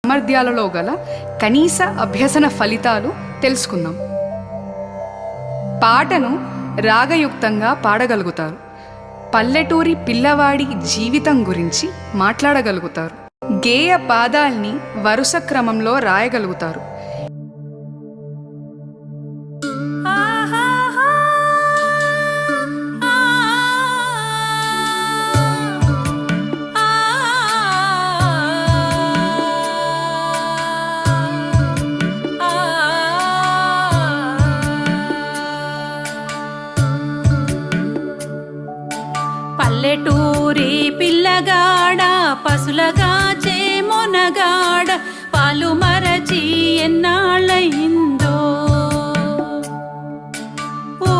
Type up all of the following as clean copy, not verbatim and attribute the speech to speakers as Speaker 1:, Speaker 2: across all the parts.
Speaker 1: సామర్థ్యాలలో గల కనీస అభ్యసన ఫలితాలు తెలుసుకుందాం. పాటను రాగయుక్తంగా పాడగలుగుతారు. పల్లెటూరి పిల్లవాడి జీవితం గురించి మాట్లాడగలుగుతారు. గేయ పాదాల్ని వరుస క్రమంలో రాయగలుగుతారు.
Speaker 2: పల్లెటూరి పిల్లగాడ పసులగా చేమొనగాడ పాలు మరచి ఎన్నాళ్ళయిందో. ఓ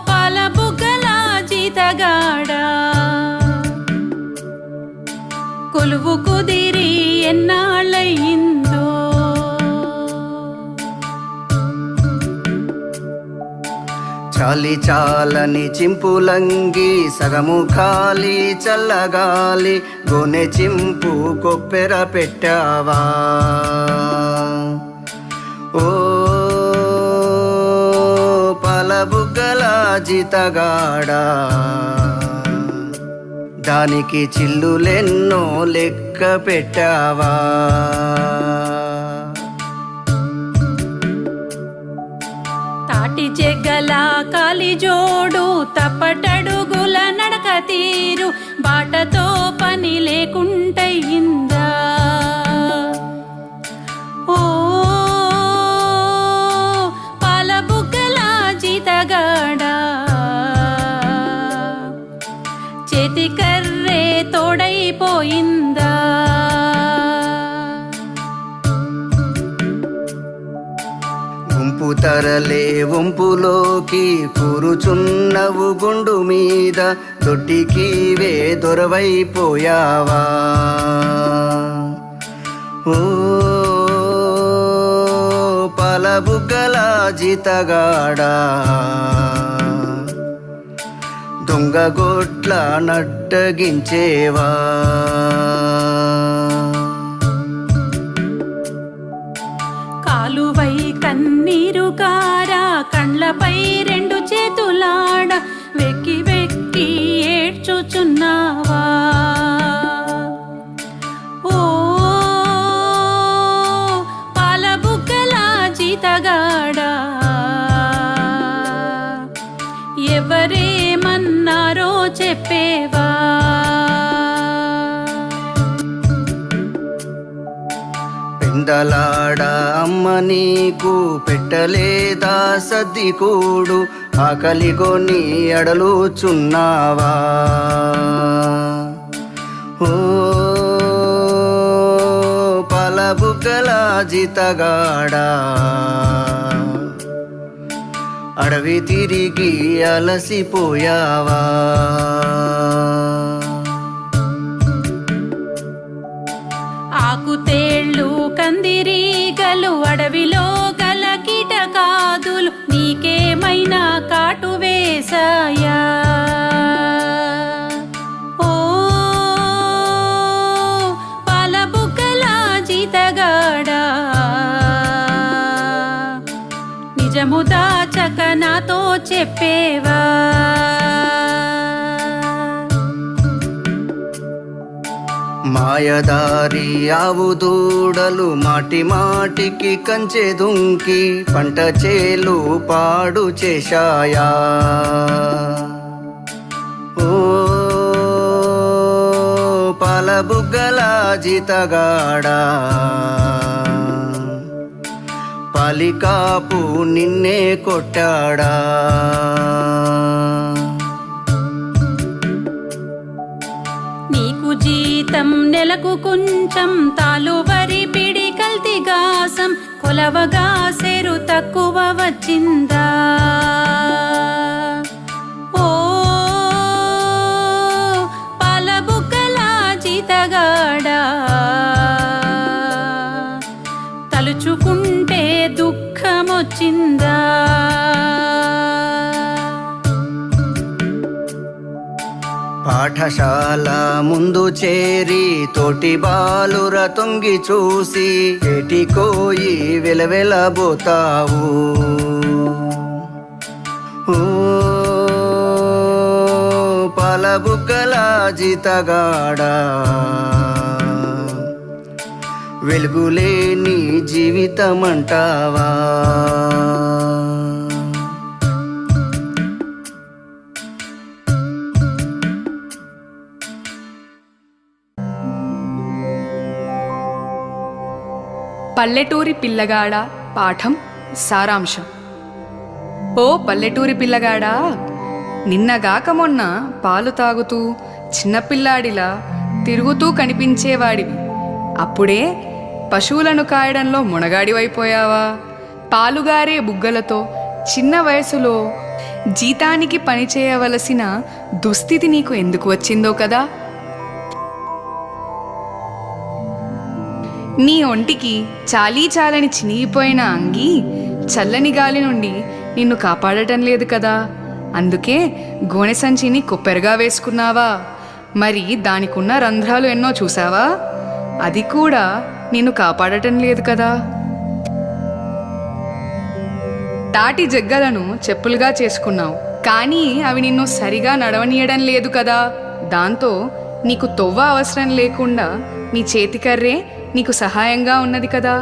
Speaker 2: పాల బుగ్గల జీతగాడ కొలువు కుదిరి ఎన్నాళ్ళయిందో.
Speaker 3: చాలి చాలని చింపులంగి సగము ఖాళీ చల్లగాలి గోనె చింపు కొప్పెర పెట్టావా. ఓ పాలబుగ్గల జీతగాడా దానికి చిల్లులెన్నో లెక్క పెట్టావా.
Speaker 2: తాటి జగ్గల కాలిజోడు తప్పటడుగుల నడక తీరు బాటతో పని లేకుంటయిందా. ఓ పాలబుగ్గల జీతగాడా చేతి కర్రే తోడైపోయిందా.
Speaker 3: గుంపు తరలే వంపులోకి కూరుచున్నవు గుండు మీద దొడ్డికివే దొరవైపోయావా. ఓ పాలబుగ్గల జీతగాడా దొంగ గొట్ల నట్టగించేవా.
Speaker 2: కాలువై కన్నీరు కారా కండ్లపై రెండు చేతులాడ వెక్కి వెక్కి ఏడ్చుచున్నావా. ఓ పాలబుగ్గల జీతగాడా ఎవరేమన్నారో చెప్పేవా.
Speaker 3: పెందలాడ అమ్మ నీకు పెట్టలేదా సద్దికూడు ఆకలిగొని అడలుచున్నావా. ఓ పాలబుగ్గల జీతగాడా అడవి తిరిగి అలసిపోయావా.
Speaker 2: ఆకుతేళ్ళు కందిరీగలు అడవిలో గల కీటకాదులు నీకేమైనా కాటు వేశాయా. ఓ పాలబుగ్గల జీతగాడా నిజము దాచక నాతో చెప్పేవా.
Speaker 3: మాయదారి ఆవు దూడలు మాటి మాటికి కంచె దుంకి పంట చేలు పాడు చేశాయా. ఓ పాలబుగ్గల జీతగాడా పాలికాపు నిన్నే కొట్టాడా.
Speaker 2: నీకు జీతం నెలకు కొంచెం తాలువరి పిడి కల్తిగాసం కొలవగా సెరు తక్కువ వచ్చిందా. ఓ పాలబుగ్గల జీతగాడా తలుచుకుంటే దుఃఖమొచ్చిందా.
Speaker 3: పాఠశాల ముందు చేరి తోటి బాలుర తొంగి చూసి ఏటికోయి వెలవెలబోతావు. ఓ పాలబుగ్గల జీతగాడా, వెలుగులేని జీవితమంటావా?
Speaker 1: పల్లెటూరి పిల్లగాడ పాఠం సారాంశం. ఓ పల్లెటూరి పిల్లగాడా, నిన్నగాక మొన్న పాలు తాగుతూ చిన్నపిల్లాడిలా తిరుగుతూ కనిపించేవాడివి. అప్పుడే పశువులను కాయడంలో మునగాడివైపోయావా? పాలుగారే బుగ్గలతో చిన్న వయసులో జీతానికి పనిచేయవలసిన దుస్థితి నీకు ఎందుకు వచ్చిందో కదా. నీ ఒంటికి చాలని చినిగిపోయిన అంగి చల్లని గాలి నుండి నిన్ను కాపాడటం లేదు కదా. అందుకే గోనె సంచిని కొప్పెరగా వేసుకున్నావా? మరి దానికున్న రంధ్రాలు ఎన్నో చూసావా? అది కూడా నిన్ను కాపాడటం లేదు కదా. తాటి జగ్గలను చెప్పులుగా చేసుకున్నావు, కానీ అవి నిన్ను సరిగా నడవనీయడం లేదు కదా. దాంతో నీకు తొవ్వ అవసరం లేకుండా నీ చేతికర్రే నీకు సహాయంగా ఉన్నది కదా.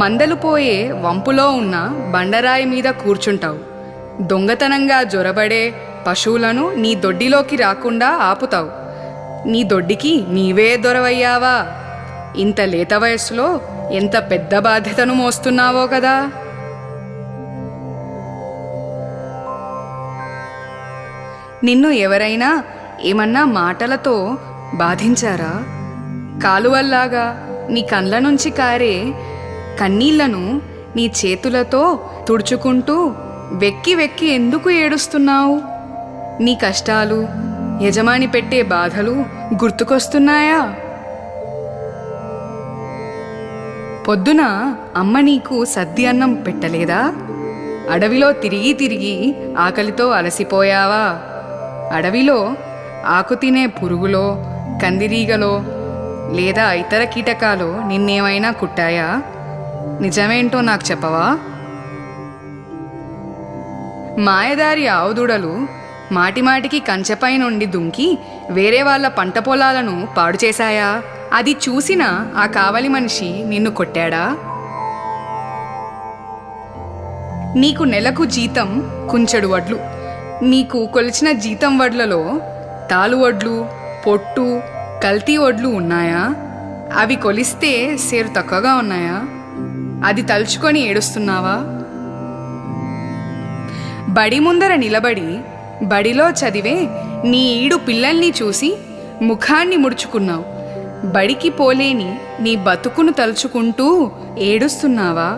Speaker 1: మందలు పోయే వంపులో ఉన్న బండరాయి మీద కూర్చుంటావు. దొంగతనంగా జొరబడే పశువులను నీ దొడ్డిలోకి రాకుండా ఆపుతావు. నీ దొడ్డికి నీవే దొరవయ్యావా? ఇంత లేత వయస్సులో ఎంత పెద్ద బాధ్యతను మోస్తున్నావో కదా. నిన్ను ఎవరైనా ఏమన్నా మాటలతో బాధించారా? కాలువల్లాగా నీ కండ్ల నుంచి కారే కన్నీళ్లను నీ చేతులతో తుడుచుకుంటూ వెక్కి వెక్కి ఎందుకు ఏడుస్తున్నావు? నీ కష్టాలు, యజమాని పెట్టే బాధలు గుర్తుకొస్తున్నాయా? పొద్దున అమ్మ నీకు సద్ది అన్నం పెట్టలేదా? అడవిలో తిరిగి తిరిగి ఆకలితో అలసిపోయావా? అడవిలో ఆకు తినే పురుగులో, కందిరీగలో లేదా ఇతర కీటకాలు నిన్నేమైనా కుట్టాయా? నిజమేంటో నాకు చెప్పవా? మాయదారి ఆవుదూడలు మాటిమాటికి కంచెపై నుండి దుంకి వేరే వాళ్ళ పంట పొలాలను పాడు చేశాయా? అది చూసిన ఆ కావలి మనిషి నిన్ను కొట్టాడా? నీకు నెలకు జీతం కుంచెడు వడ్లు. నీకు కొలిచిన జీతం వడ్లలో తాలు వడ్లు, పొట్టు, కల్తీ వడ్లు ఉన్నాయా? అవి కొలిస్తే సేరు తక్కువగా ఉన్నాయా? అది తలుచుకొని ఏడుస్తున్నావా? బడి ముందర నిలబడి బడిలో చదివే నీ ఈడు పిల్లల్ని చూసి ముఖాన్ని ముడుచుకున్నావు. బడికి పోలేని నీ బతుకును తలుచుకుంటూ ఏడుస్తున్నావా?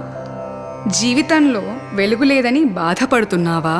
Speaker 1: జీవితంలో వెలుగు లేదని బాధపడుతున్నావా?